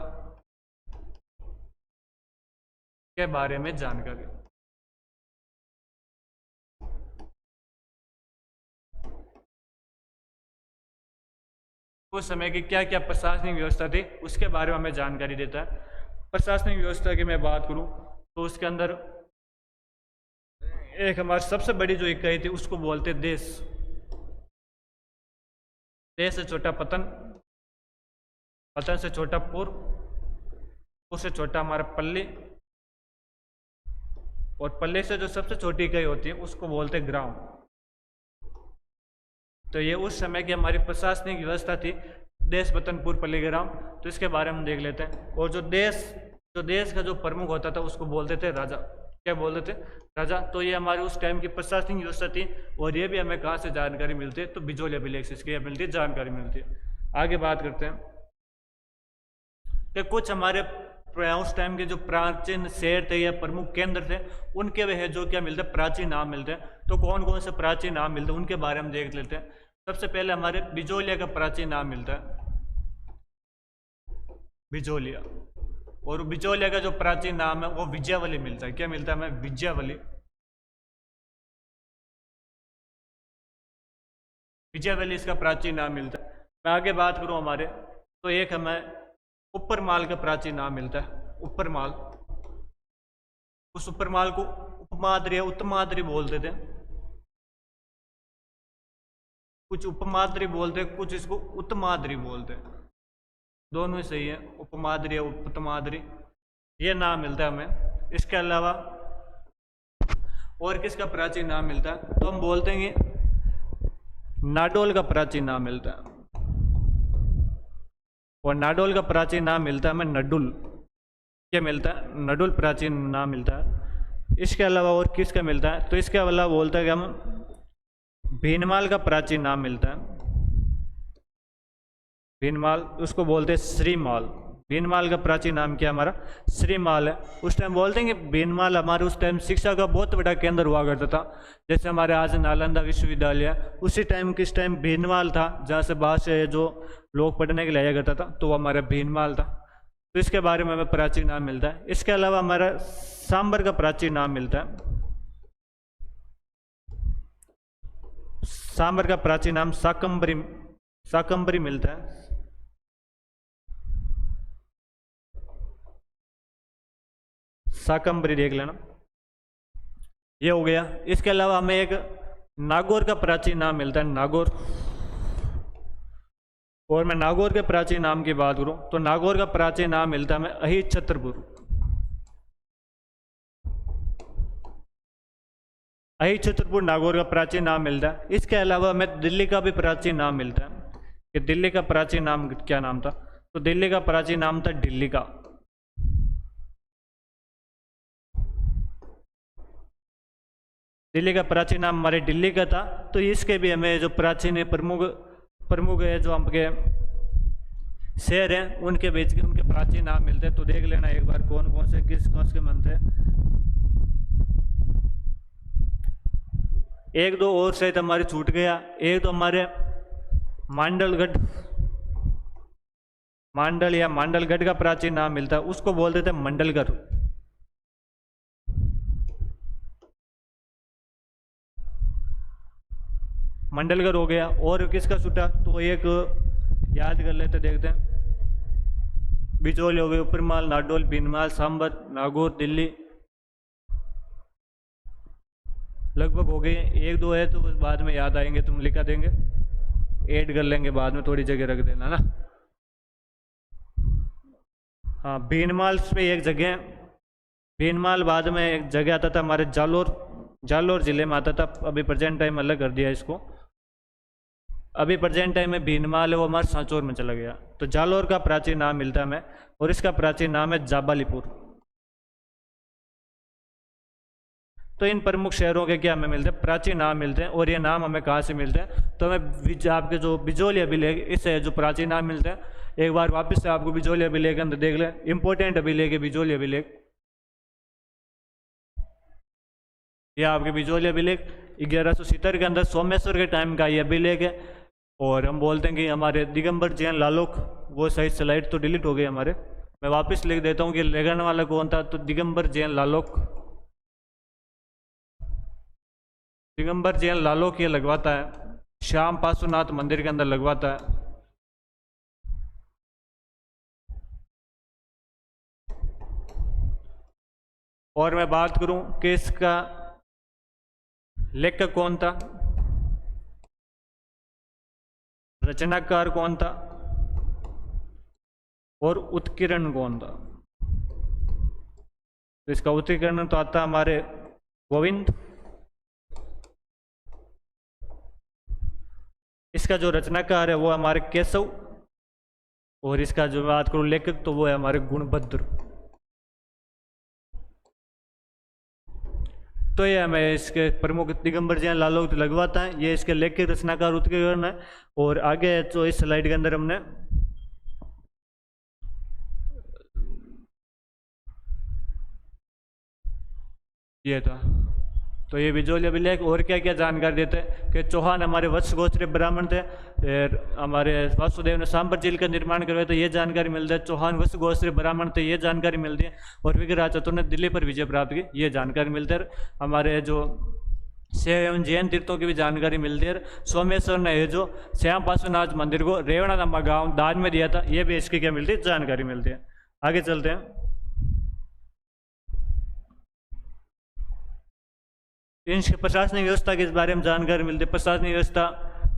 के बारे में जानकारी। उस समय की क्या क्या प्रशासनिक व्यवस्था थी उसके बारे में हमें जानकारी देता है। प्रशासनिक व्यवस्था की मैं बात करूं तो उसके अंदर एक हमारी सबसे बड़ी जो इकाई थी उसको बोलते देश। देश से छोटा पतन, पतन से छोटा पूर्व, उससे छोटा हमारा पल्ली, और पल्ले से जो सबसे छोटी इकाई होती है उसको बोलते ग्राम। तो ये उस समय की हमारी प्रशासनिक व्यवस्था थी, देश, वतन, पूर्व, पल्ली, ग्राम। तो इसके बारे में देख लेते हैं। और जो देश का जो प्रमुख होता था उसको बोलते थे राजा। क्या बोलते थे? राजा। तो ये हमारी उस टाइम की प्रशासनिक व्यवस्था थी। और ये भी हमें कहाँ से जानकारी मिलती है? तो बिजोली अभिलेख से इसकी मिलती है, जानकारी मिलती है। आगे बात करते हैं कि कुछ हमारे उस टाइम के जो प्राचीन शहर थे या प्रमुख केंद्र थे उनके वह जो क्या मिलते हैं, प्राचीन नाम मिलते हैं। तो कौन कौन से प्राचीन नाम मिलते हैं उनके बारे में देख लेते हैं। सबसे पहले हमारे बिजोलिया का प्राचीन नाम मिलता है, बिजोलिया। और बिजोलिया का जो प्राचीन नाम है वो विजयावली मिलता है। क्या मिलता है हमें? विजयावली। विजयावली इसका प्राचीन नाम मिलता है। मैं आगे बात करूं हमारे, तो एक हमें उपरमाल का प्राचीन नाम मिलता है, उपरमाल। उस उपरमाल को उपमाद्री या उत्तमाद्री बोलते थे। कुछ उपमाद्री बोलते, कुछ इसको उत्तमाद्री बोलते। दोनों ही सही है, उपमाद्री या उत्तमाद्री, ये नाम मिलता है हमें। इसके अलावा और किसका प्राचीन नाम मिलता है? तो हम बोलते हैं नाडोल का प्राचीन नाम मिलता है। और नाडोल का प्राचीन नाम मिलता है हमें नडुल। क्या मिलता है? नडुल प्राचीन नाम मिलता है। इसके अलावा और किसका मिलता है? तो इसके अलावा बोलता है कि हम भीनमाल का प्राचीन नाम मिलता है। भीनमाल, उसको बोलते हैं श्रीमाल। भीनमाल का प्राचीन नाम क्या हमारा? श्रीमाल है। उस टाइम बोलते हैं कि भीनमाल हमारे उस टाइम शिक्षा का बहुत बड़ा केंद्र हुआ करता था। जैसे हमारे आज नालंदा विश्वविद्यालय, उसी टाइम किस टाइम भीनमाल था जहाँ से बाहर से जो लोग पढ़ने के लिए आया करता था, तो वो हमारा भीनमाल था। तो इसके बारे में हमें प्राचीन नाम मिलता है। इसके अलावा हमारा सांबर का प्राचीन नाम मिलता है। सांबर का प्राचीन नाम शाकंभरी मिलता है। शाकंभरी देख लेना, ये हो गया। इसके अलावा हमें एक नागौर का प्राचीन नाम मिलता है, नागौर। और मैं नागौर के प्राचीन नाम की बात करूं तो नागौर का प्राचीन नाम मिलता है हमें अहिच्छत्रपुर। अहि छतरपुर नागौर का प्राचीन नाम मिलता है। इसके अलावा हमें दिल्ली का भी प्राचीन नाम मिलता है कि दिल्ली का प्राचीन नाम क्या नाम था। तो दिल्ली का प्राचीन नाम था दिल्ली का। दिल्ली का प्राचीन नाम हमारे दिल्ली का था। तो इसके भी हमें जो प्राचीन प्रमुख प्रमुख है जो आपके शहर हैं उनके बीच के उनके प्राचीन नाम मिलते हैं। तो देख लेना एक बार कौन कौन से किस कौन से मंथ है। एक दो और शायद हमारे छूट गया। एक तो हमारे मांडलगढ़, मांडल या मांडलगढ़ का प्राचीन नाम मिलता है, उसको बोलते थे मंडलगढ़। मंडलगढ़ हो गया। और किसका छूटा तो एक याद कर लेते, देखते हैं। बिचौल हो गए, उपरमाल, नाडोल, बीनमाल, सांबर, नागौर, दिल्ली, लगभग हो गए। एक दो है तो बाद में याद आएंगे, तुम लिखा देंगे, ऐड कर लेंगे बाद में, थोड़ी जगह रख देना ना। हाँ, बीनमाल पे एक जगह, बीनमाल बाद में एक जगह आता था हमारे जालोर, जालोर जिले में आता था। अभी प्रेजेंट टाइम अलग कर दिया इसको। अभी प्रेजेंट टाइम में भीनमाल है वो हमारे सांचौर में चला गया। तो जालोर का प्राचीन नाम मिलता है हमें और इसका प्राचीन नाम है जाबालीपुर। तो इन प्रमुख शहरों के क्या हमें मिलते हैं, प्राचीन नाम मिलते हैं। और ये नाम हमें कहाँ से मिलते हैं, तो हमें आपके जो बिजोली अभिलेख, इससे जो प्राचीन नाम मिलते हैं। एक बार वापस से आपको बिजोली अभिलेख के अंदर देख लें, इंपॉर्टेंट अभिलेख है बिजोली अभिलेख। यह आपके बिजोली अभिलेख 1170 के अंदर सोमेश्वर के टाइम का ये अभिलेख है। और हम बोलते हैं कि हमारे दिगंबर जैन लालोक, वो सही स्लाइड तो डिलीट हो गई हमारे, मैं वापस लिख देता हूँ कि लगाने वाला कौन था, तो दिगंबर जैन लालोक, दिगंबर जैन लालोक ये लगवाता है, श्याम पार्श्वनाथ मंदिर के अंदर लगवाता है। और मैं बात करूं कि इसका लेखक कौन था, रचनाकार कौन था और उत्कीर्ण कौन था। तो इसका उत्कीर्ण तो आता हमारे गोविंद। इसका जो रचनाकार है वो हमारे केशव। और इसका जो बात करूं लेखक तो वो है हमारे गुणभद्र। तो ये हमें इसके प्रमुख दिगंबर जैन लालोक लगवाता है, ये इसके लेखक रचनाकार उत्कीर्ण है। और आगे तो इस स्लाइड के अंदर हमने ये था। तो ये बिजोली अभिलेख और क्या क्या जानकारी देते हैं कि चौहान हमारे वत्स गोत्रीय ब्राह्मण थे, फिर हमारे वासुदेव ने सांबर झील का निर्माण करवाया, तो ये जानकारी मिलती है। चौहान वत्स गोत्रीय ब्राह्मण थे, ये जानकारी मिलती है। और विग्रहराज चतुर ने दिल्ली पर विजय प्राप्त की, ये जानकारी मिलती है। हमारे जो शैव एवं जैन तीर्थों की भी जानकारी मिलती है। सोमेश्वर ने ये जो श्याम पार्श्वनाथ मंदिर को रेवणा नामक गाँव दान में दिया था, ये भी इसकी क्या मिलती है, जानकारी मिलती है। आगे चलते हैं। इनकी प्रशासनिक व्यवस्था के बारे में जानकारी मिलती है। प्रशासनिक व्यवस्था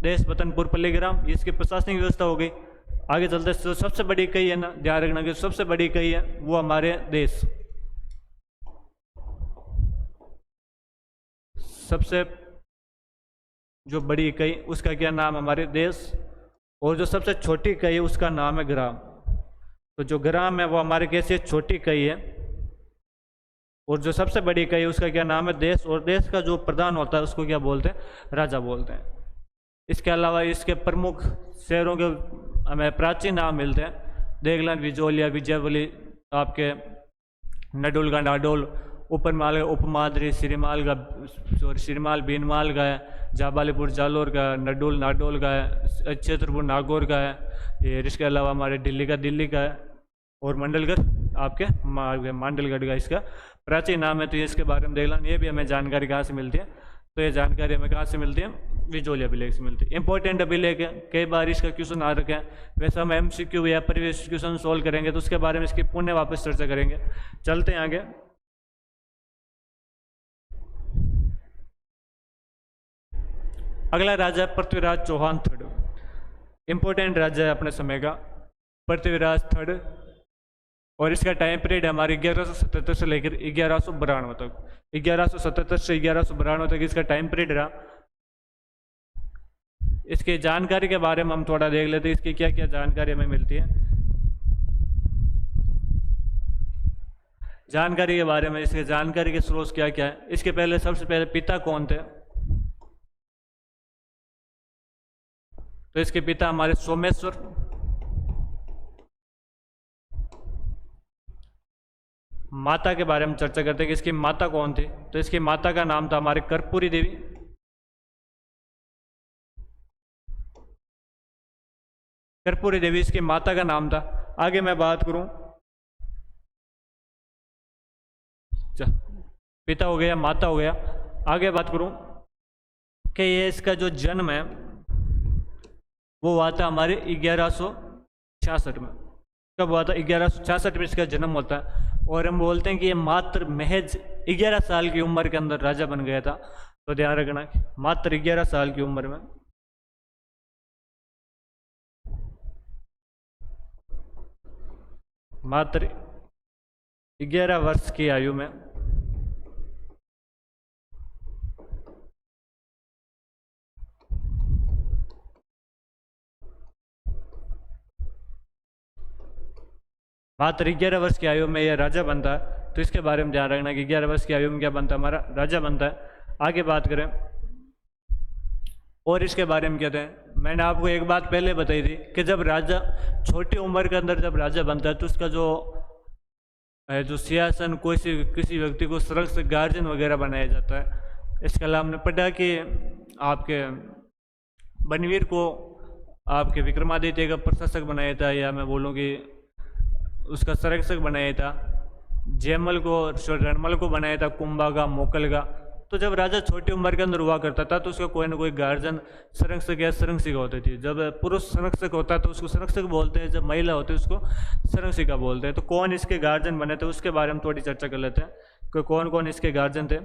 देश वतनपुर पल्लीग्राम, इसकी प्रशासनिक व्यवस्था हो गई। आगे चलते हैं। तो सबसे बड़ी इकाई है ना, ध्यान रखना कि सबसे बड़ी इकाई है वो हमारे देश, सबसे जो बड़ी इकाई उसका क्या नाम, हमारे देश। और जो सबसे छोटी इकाई है उसका नाम है ग्राम। तो जो ग्राम है वो हमारे कैसे छोटी इकाई है। और जो सबसे बड़ी इकाई है उसका क्या नाम है, देश। और देश का जो प्रधान होता है उसको क्या बोलते हैं, राजा बोलते हैं। इसके अलावा इसके प्रमुख शहरों के हमें प्राचीन नाम मिलते हैं। देख लें, विजोलिया, विजयवली, आपके नडोल का नाडोल, उपरमाल का उपमाद्री, श्रीमाल का श्रीमाल बीनमाल का है, जाबालीपुर जालोर का, नडोल नाडोल का है, छतरपुर नागौर का है। ये इसके अलावा हमारे दिल्ली का है। और मंडलगढ़ आपके मांडलगढ़ का इसका प्राचीन नाम है। तो ये इसके बारे में देख लें, ये भी हमें जानकारी कहाँ से मिलती है। तो ये जानकारी हमें कहाँ से मिलती है, विजोली अभिलेख से मिलती है। इंपॉर्टेंट अभिलेख है, कई बार इसका क्वेश्चन आ रखा है। वैसे हम MCQ या प्रीवियस क्वेश्चन सोल्व करेंगे तो उसके बारे में इसकी पुण्य वापस चर्चा करेंगे। चलते हैं आगे। अगला राजा पृथ्वीराज चौहान थर्ड, इंपॉर्टेंट राजा है अपने समय का, पृथ्वीराज थर्ड। और इसका टाइम पीरियड हमारे 1177 से लेकर 1192 तक, 1177 से 1192 तक इसका टाइम पीरियड रहा। इसकी जानकारी के बारे में हम थोड़ा देख लेते हैं, इसकी क्या क्या जानकारी हमें मिलती है। जानकारी के बारे में, इसके जानकारी के स्रोत क्या क्या है। इसके पहले सबसे पहले पिता कौन थे, तो इसके पिता हमारे सोमेश्वर। माता के बारे में चर्चा करते हैं कि इसकी माता कौन थी, तो इसकी माता का नाम था हमारे कर्पूरी देवी। कर्पूरी देवी इसकी माता का नाम था। आगे मैं बात करूं, पिता हो गया, माता हो गया। आगे बात करूं कि ये इसका जो जन्म है वो हुआ था हमारे 1166 में। कब हुआ था? 1166 में इसका जन्म होता है। और हम बोलते हैं कि ये मात्र महज 11 साल की उम्र के अंदर राजा बन गया था। तो ध्यान रखना, मात्र 11 साल की उम्र में। मात्र 11 वर्ष की आयु में मात्र 11 वर्ष की आयु में यह राजा बनता है। तो इसके बारे में ध्यान रखना कि 11 वर्ष की आयु में क्या बनता है, हमारा राजा बनता है। आगे बात करें और इसके बारे में कहते हैं, मैंने आपको एक बात पहले बताई थी कि जब राजा छोटी उम्र के अंदर जब राजा बनता है तो उसका जो सिंहासन किसी व्यक्ति को सुरक्षित गार्जियन वगैरह बनाया जाता है। इसके अलावा हमने पढ़ा कि आपके बनवीर को आपके विक्रमादित्य का प्रशासक बनाया था, या मैं बोलूँ कि उसका संरक्षक बनाया था। जयमल को, रणमल को बनाया था कुंभा का, मोकल का। तो जब राजा छोटी उम्र के अंदर हुआ करता था तो उसका कोई ना कोई गार्जियन संरक्षक या संरक्षिका होती थी। जब पुरुष संरक्षक होता है तो उसको संरक्षक बोलते हैं, जब महिला होती है उसको संरक्षिका बोलते हैं। तो कौन इसके गार्जियन बने थे उसके बारे में थोड़ी चर्चा कर लेते हैं कि कौन कौन इसके गार्जियन थे।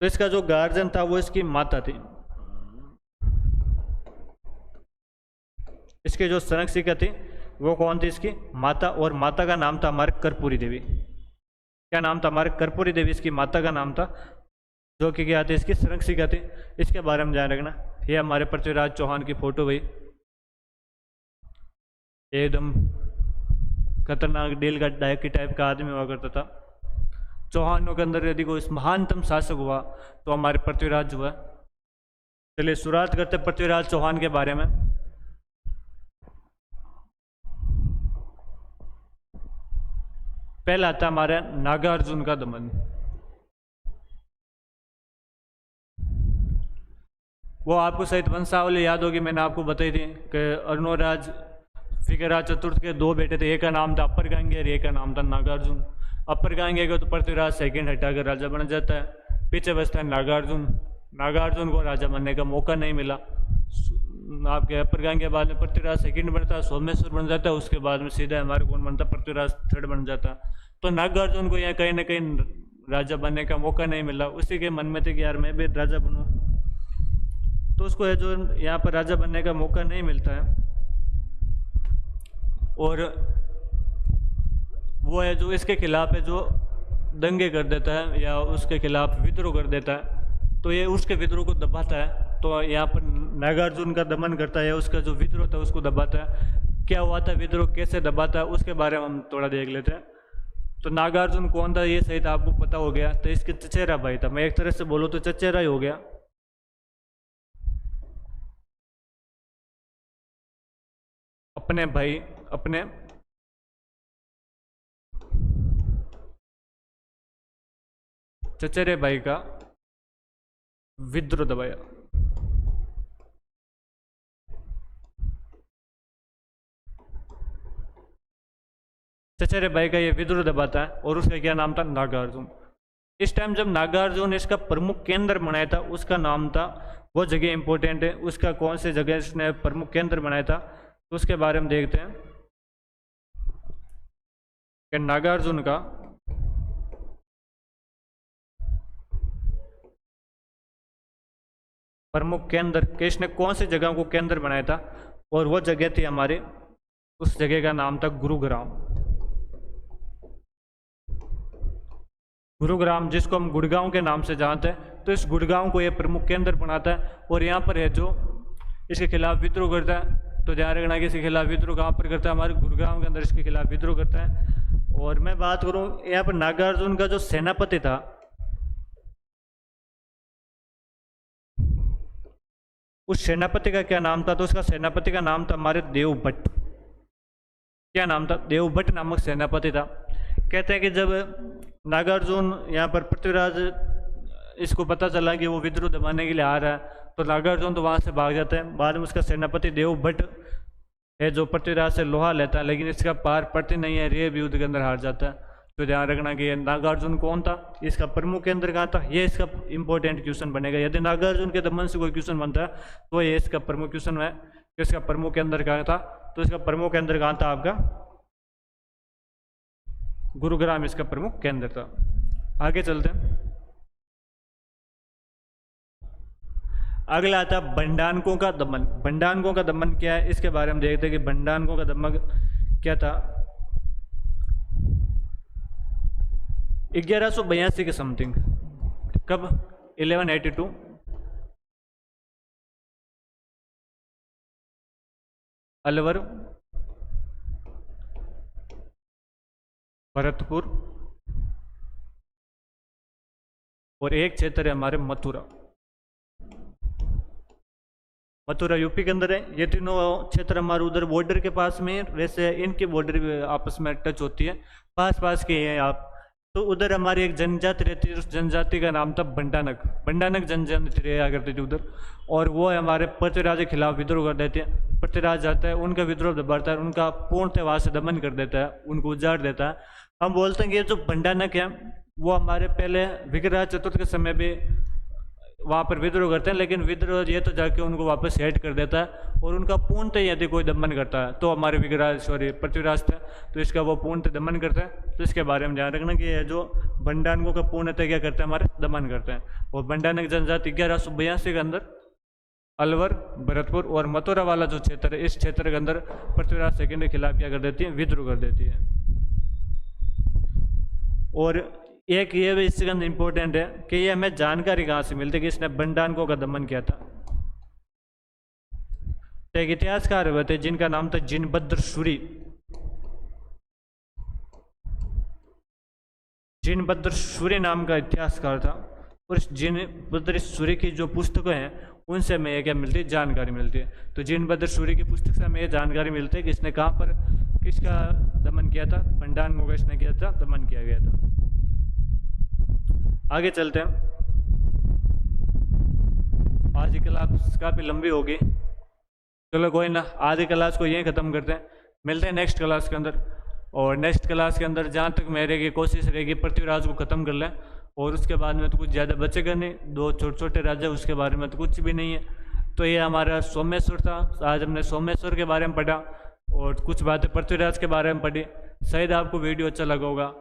तो इसका जो गार्जियन था वो इसकी माता थी। इसके जो संरक्षिका थी वो कौन थी? इसकी माता। और माता का नाम था हमारे कर्पूरी देवी। क्या नाम था? हमारे कर्पूरी देवी इसकी माता का नाम था, जो कि क्या थी? इसकी संरक्षिका थी। इसके बारे में ध्यान रखना। ये हमारे पृथ्वीराज चौहान की फोटो भाई, एकदम खतरनाक डील का डायक की टाइप का आदमी हुआ करता था। चौहानों के अंदर यदि कोई महानतम शासक हुआ तो हमारे पृथ्वीराज हुआ। चलिए शुरुआत करते पृथ्वीराज चौहान के बारे में। पहला आता हमारा नागार्जुन का दमन। वो आपको शायद वंशावली याद होगी, मैंने आपको बताई थी कि अर्णोराज फिकराज चतुर्थ के दो बेटे थे। एक का नाम था अपर गांगे और एक का नाम था नागार्जुन। अपर गांगे को तो पृथ्वीराज सेकंड हटाकर राजा बन जाता है, पीछे बचता है नागार्जुन। नागार्जुन को राजा बनने का मौका नहीं मिला। आपके अपर गांगे के बाद में पृथ्वीराज सेकंड बनता है, सोमेश्वर बन जाता है। उसके बाद में सीधा हमारे कौन बनता है? पृथ्वीराज थर्ड बन जाता है। तो नागार्जुन को यहाँ कहीं ना कहीं राजा बनने का मौका नहीं मिला। उसी के मन में थे कि यार मैं भी राजा बनूं, तो उसको है जो यहाँ पर राजा बनने का मौका नहीं मिलता है। और वो है जो इसके खिलाफ है, जो दंगे कर देता है या उसके खिलाफ विद्रोह कर देता है। तो ये उसके विद्रोह को दबाता है। तो यहाँ पर नागार्जुन का दमन करता है, उसका जो विद्रोह था उसको दबाता है। क्या हुआ था विद्रोह, कैसे दबाता है, उसके बारे में हम थोड़ा देख लेते हैं। तो नागार्जुन कौन था ये सही था, आपको पता हो गया। तो इसके चचेरा भाई था, मैं एक तरह से बोलूँ तो चचेरा ही हो गया। अपने भाई, अपने चचेरे भाई का विद्रोह दबाया। चचेरे भाई का ये विद्रोह दबाता है और उसका क्या नाम था? नागार्जुन। इस टाइम जब नागार्जुन इसका प्रमुख केंद्र बनाया था, उसका नाम था, वो जगह इंपॉर्टेंट है, उसका कौन से जगह इसने प्रमुख केंद्र बनाया था, तो उसके बारे में देखते हैं कि नागार्जुन का प्रमुख केंद्र, कि इसने कौन सी जगह को केंद्र बनाया था, और वो जगह थी हमारे उस जगह का नाम था गुरुग्राम। गुरुग्राम जिसको हम गुड़गांव के नाम से जानते हैं, तो इस गुड़गांव को ये प्रमुख केंद्र बनाता है और यहाँ पर है जो इसके खिलाफ विद्रोह करता है। तो ध्यान रखना कि इसके खिलाफ विद्रोह कहाँ पर करता है, हमारे गुड़गांव के अंदर इसके खिलाफ विद्रोह करता है। और मैं बात करूँ यहाँ पर नागार्जुन का जो सेनापति था, उस सेनापति का क्या नाम था, तो उसका सेनापति का नाम था हमारे देवभट्ट। क्या नाम था? देवभट्ट नामक सेनापति था। कहते हैं कि जब नागार्जुन यहाँ पर पृथ्वीराज इसको पता चला कि वो विद्रोह दबाने के लिए आ रहा है, तो नागार्जुन तो वहाँ से भाग जाता है। बाद में उसका सेनापति देवभट्ट है जो पृथ्वीराज से लोहा लेता है, लेकिन इसका पार पड़ती नहीं है, रेब युद्ध के अंदर हार जाता है। तो ध्यान रखना कि नागार्जुन कौन था, इसका प्रमुख केंद्र कहाँ था, ये इसका इंपॉर्टेंट क्वेश्चन बनेगा। यदि नागार्जुन के दमन से कोई क्वेश्चन बनता है तो ये इसका प्रमुख क्वेश्चन है कि इसका प्रमुख केंद्र कहाँ था। तो इसका प्रमुख केंद्र कहाँ था आपका? गुरुग्राम इसका प्रमुख केंद्र था। आगे चलते हैं। अगला आता बंडानकों का दमन। बंडानकों का दमन क्या है, इसके बारे में देखते हैं कि बंडानकों का दमन क्या था। 1182 के समथिंग, कब? 1182 अलवर, भरतपुर और एक क्षेत्र है हमारे मथुरा। मथुरा यूपी के अंदर है। ये तीनों क्षेत्र हमारे उधर बॉर्डर के पास में, वैसे इनकी बॉर्डर भी आपस में टच होती है, पास पास के हैं आप। तो उधर हमारी एक जनजाति रहती है, उस जनजाति का नाम था बंडानक। बंडानक जनजाति रहा करती थी उधर, और वो हमारे पृथ्वीराज के खिलाफ विद्रोह कर देते हैं। पृथ्वीराज जाता है, उनका विद्रोह दबाता है, उनका पूर्णतः वहाँ से दमन कर देता है, उनको उजाड़ देता है। हम बोलते हैं कि ये जो बंडानक है वो हमारे पहले विग्रह चतुर्थ के समय भी वहाँ पर विद्रोह करते हैं, लेकिन विद्रोह ये तो जाके उनको वापस हेट कर देता है, और उनका पूर्णतः यदि कोई दमन करता है तो हमारे विग्रह पृथ्वीराज था, तो इसका वो पूर्णतः दमन करता है। तो इसके बारे में ध्यान रखना कि ये जो बंडानकों का पूर्णतः क्या करते हैं, हमारे दमन करते हैं। और बंडानक जनजाति 1182 के अंदर अलवर, भरतपुर और मथुरा वाला जो क्षेत्र है, इस क्षेत्र के अंदर पृथ्वीराज सेकंड के खिलाफ क्या कर देती है, विद्रोह कर देती है। और एक ये भी इसके अंदर इंपॉर्टेंट है कि ये हमें जानकारी कहाँ से मिलती है कि इसने बंडानकों का दमन किया था। एक इतिहासकार हुए थे जिनका नाम था जिनभद्र सूरी। जिनभद्र सूरी नाम का इतिहासकार था, और इस जिनभद्र सूरी की जो पुस्तकें हैं उनसे हमें ये क्या मिलती है, जानकारी मिलती है। तो जिनभद्र सूरी की पुस्तक से हमें ये जानकारी मिलती है कि इसने कहाँ पर किसका दमन किया था, बंडानकों का इसने किया था, दमन किया गया था। आगे चलते हैं। आज की क्लास काफ़ी लंबी होगी, चलो कोई ना, आज की क्लास को यहीं ख़त्म करते हैं। मिलते हैं नेक्स्ट क्लास के अंदर। और नेक्स्ट क्लास के अंदर जहाँ तक मेरे कोशिश रहेगी पृथ्वीराज को ख़त्म कर लें, और उसके बाद में तो कुछ ज़्यादा बचेगा नहीं, 2 छोटे छोटे राजा, उसके बारे में तो कुछ भी नहीं है। तो ये हमारा सोमेश्वर था। आज हमने सोमेश्वर के बारे में पढ़ा और कुछ बातें पृथ्वीराज के बारे में पढ़ी। शायद आपको वीडियो अच्छा लगा होगा,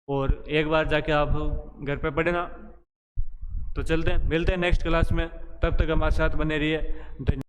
और एक बार जाके आप घर पे पढ़े ना। तो चलते हैं, मिलते हैं नेक्स्ट क्लास में, तब तक हमारे साथ बने रहिए। धन्यवाद।